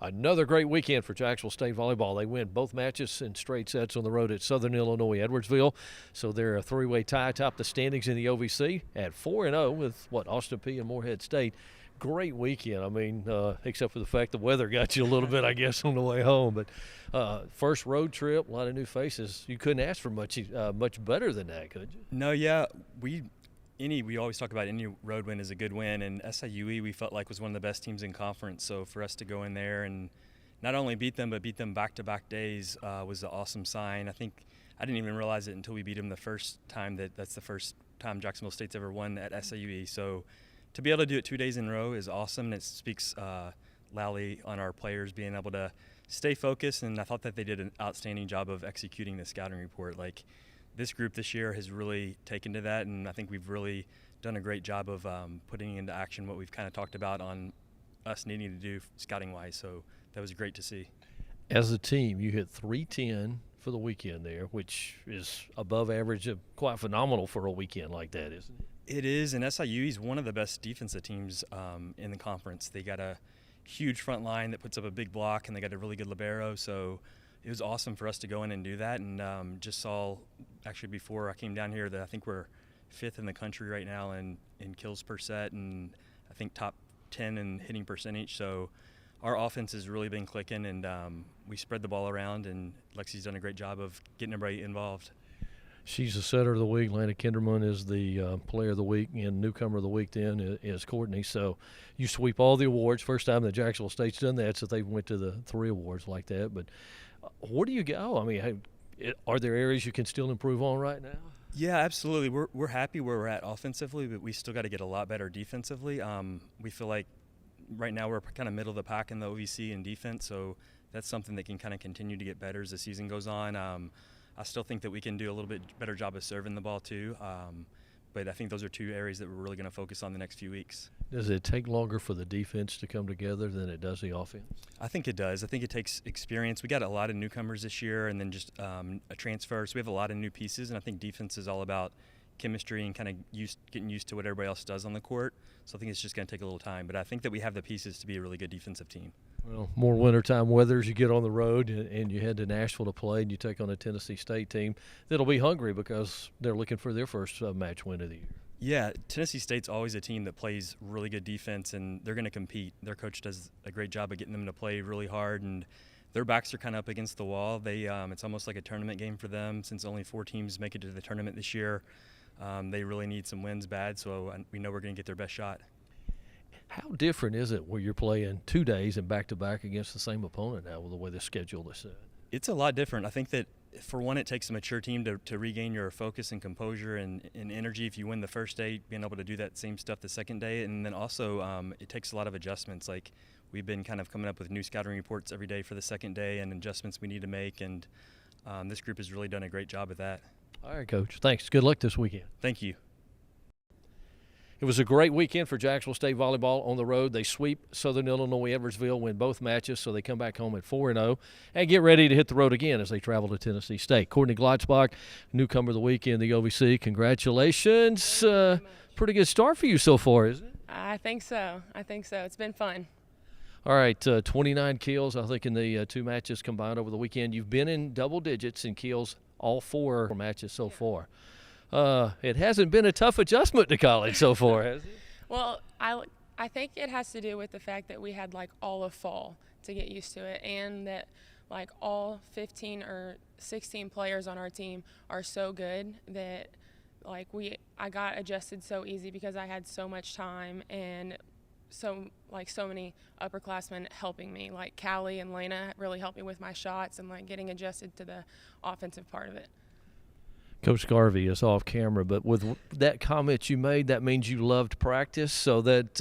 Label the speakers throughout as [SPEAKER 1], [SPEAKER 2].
[SPEAKER 1] Another great weekend for Jacksonville State Volleyball. They win both matches in straight sets on the road at Southern Illinois Edwardsville. So they're a three-way tie atop the standings in the OVC at 4-0 with, Austin Peay and Morehead State. Great weekend. I mean, except for the fact the weather got you a little bit, I guess, on the way home. But first road trip, a lot of new faces. You couldn't ask for much better than that, could you?
[SPEAKER 2] No, yeah. We always talk about any road win is a good win, and SIUE we felt like was one of the best teams in conference. So for us to go in there and not only beat them but beat them back-to-back days was an awesome sign. I think I didn't even realize it until we beat them the first time that's the first time Jacksonville State's ever won at SIUE. So to be able to do it 2 days in a row is awesome, and it speaks loudly on our players being able to stay focused. And I thought that they did an outstanding job of executing the scouting report. Like, this group this year has really taken to that, and I think we've really done a great job of putting into action what we've kind of talked about on us needing to do scouting-wise. So that was great to see.
[SPEAKER 1] As a team, you hit 310 for the weekend there, which is above average, quite phenomenal for a weekend like that, isn't it?
[SPEAKER 2] It is, and SIU is one of the best defensive teams in the conference. They got a huge front line that puts up a big block, and they got a really good libero. So it was awesome for us to go in and do that. And just saw, actually before I came down here, that I think we're 5th in the country right now in kills per set, and I think top 10 in hitting percentage. So our offense has really been clicking, and we spread the ball around, and Lexi's done a great job of getting everybody involved.
[SPEAKER 1] She's the setter of the week. Lana Kinderman is the player of the week, and newcomer of the week then is Courtney. So you sweep all the awards. First time that Jacksonville State's done that, so they went to the 3 awards like that. But where do you go? I mean, are there areas you can still improve on right now?
[SPEAKER 2] Yeah, absolutely. We're happy where we're at offensively, but we still got to get a lot better defensively. We feel like right now we're kind of middle of the pack in the OVC in defense, so that's something that can kind of continue to get better as the season goes on. I still think that we can do a little bit better job of serving the ball too, but I think those are 2 areas that we're really going to focus on the next few weeks.
[SPEAKER 1] Does it take longer for the defense to come together than it does the offense?
[SPEAKER 2] I think it does. I think it takes experience. We got a lot of newcomers this year, and then just a transfer, so we have a lot of new pieces, and I think defense is all about chemistry and kind of getting used to what everybody else does on the court. So I think it's just going to take a little time, but I think that we have the pieces to be a really good defensive team.
[SPEAKER 1] Well, more wintertime weather as you get on the road, and you head to Nashville to play, and you take on a Tennessee State team that'll be hungry because they're looking for their first match win of the year.
[SPEAKER 2] Yeah, Tennessee State's always a team that plays really good defense, and they're going to compete. Their coach does a great job of getting them to play really hard, and their backs are kind of up against the wall. It's almost like a tournament game for them since only 4 teams make it to the tournament this year. They really need some wins bad, so we know we're going to get their best shot.
[SPEAKER 1] How different is it where you're playing 2 days and back-to-back against the same opponent now with the way the schedule is set?
[SPEAKER 2] It's a lot different. I think that, for one, it takes a mature team to regain your focus and composure and energy. If you win the first day, being able to do that same stuff the second day. And then also it takes a lot of adjustments. Like, we've been kind of coming up with new scouting reports every day for the second day and adjustments we need to make. And this group has really done a great job at that.
[SPEAKER 1] All right, Coach. Thanks. Good luck this weekend.
[SPEAKER 2] Thank you.
[SPEAKER 1] It was a great weekend for Jacksonville State Volleyball on the road. They sweep Southern Illinois Edwardsville, win both matches, so they come back home at 4-0 and get ready to hit the road again as they travel to Tennessee State. Courtney Glotzbach, newcomer of the week in the OVC. Congratulations. Pretty good start for you so far, isn't it?
[SPEAKER 3] I think so. It's been fun.
[SPEAKER 1] All right, 29 kills, I think, in the 2 matches combined over the weekend. You've been in double digits in kills all 4 matches so far. It hasn't been a tough adjustment to college so far, has it?
[SPEAKER 3] Well, I think it has to do with the fact that we had like all of fall to get used to it, and that like all 15 or 16 players on our team are so good that like I got adjusted so easy because I had so much time and so many upperclassmen helping me. Like Callie and Lena really helped me with my shots and like getting adjusted to the offensive part of it.
[SPEAKER 1] Coach Garvey is off camera, but with that comment you made, that means you loved practice, so that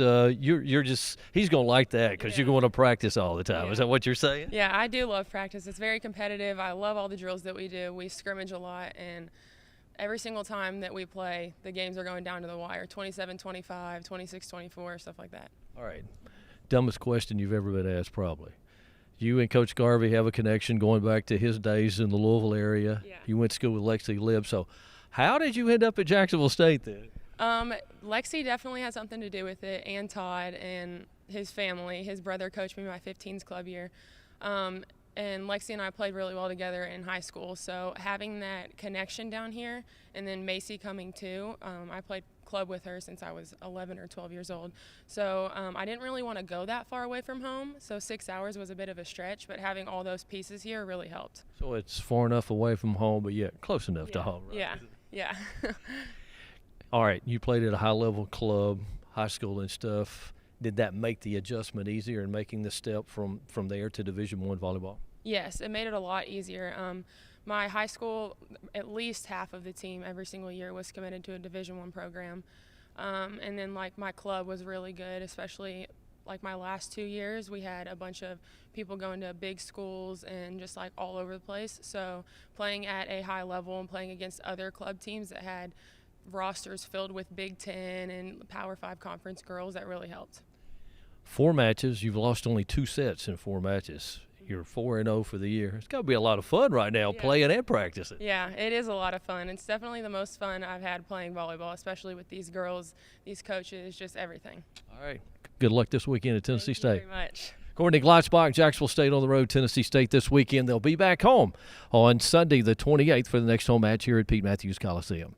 [SPEAKER 1] he's going to like that because you're going to practice all the time.
[SPEAKER 3] Yeah.
[SPEAKER 1] Is that what you're saying?
[SPEAKER 3] Yeah, I do love practice. It's very competitive. I love all the drills that we do. We scrimmage a lot, and every single time that we play, the games are going down to the wire, 27-25, 26-24, stuff like that.
[SPEAKER 1] All right. Dumbest question you've ever been asked probably. You and Coach Garvey have a connection going back to his days in the Louisville area.
[SPEAKER 3] Yeah.
[SPEAKER 1] You went to school with Lexi Libb. So how did you end up at Jacksonville State then?
[SPEAKER 3] Lexi definitely had something to do with it, and Todd, and his family. His brother coached me my 15s club year. And Lexi and I played really well together in high school. So having that connection down here, and then Macy coming too, I played club with her since I was 11 or 12 years old. So I didn't really want to go that far away from home. So 6 hours was a bit of a stretch, but having all those pieces here really helped.
[SPEAKER 1] So it's far enough away from home, but yet close enough to home, right?
[SPEAKER 3] Yeah.
[SPEAKER 1] All right, you played at a high-level club, high school and stuff. Did that make the adjustment easier in making the step from there to Division I volleyball?
[SPEAKER 3] Yes, it made it a lot easier. My high school, at least half of the team every single year was committed to a Division I program. And then like my club was really good, especially like my last 2 years. We had a bunch of people going to big schools and just like all over the place. So playing at a high level and playing against other club teams that had rosters filled with Big Ten and Power 5 conference girls, that really helped.
[SPEAKER 1] 4 matches. You've lost only 2 sets in 4 matches. You're 4-0 for the year. It's got to be a lot of fun right now, playing and practicing.
[SPEAKER 3] Yeah, it is a lot of fun. It's definitely the most fun I've had playing volleyball, especially with these girls, these coaches, just everything.
[SPEAKER 1] All right. Good luck this weekend at Tennessee State.
[SPEAKER 3] Thank you very much.
[SPEAKER 1] Courtney Glotzbach, Jacksonville State on the road, Tennessee State this weekend. They'll be back home on Sunday the 28th for the next home match here at Pete Matthews Coliseum.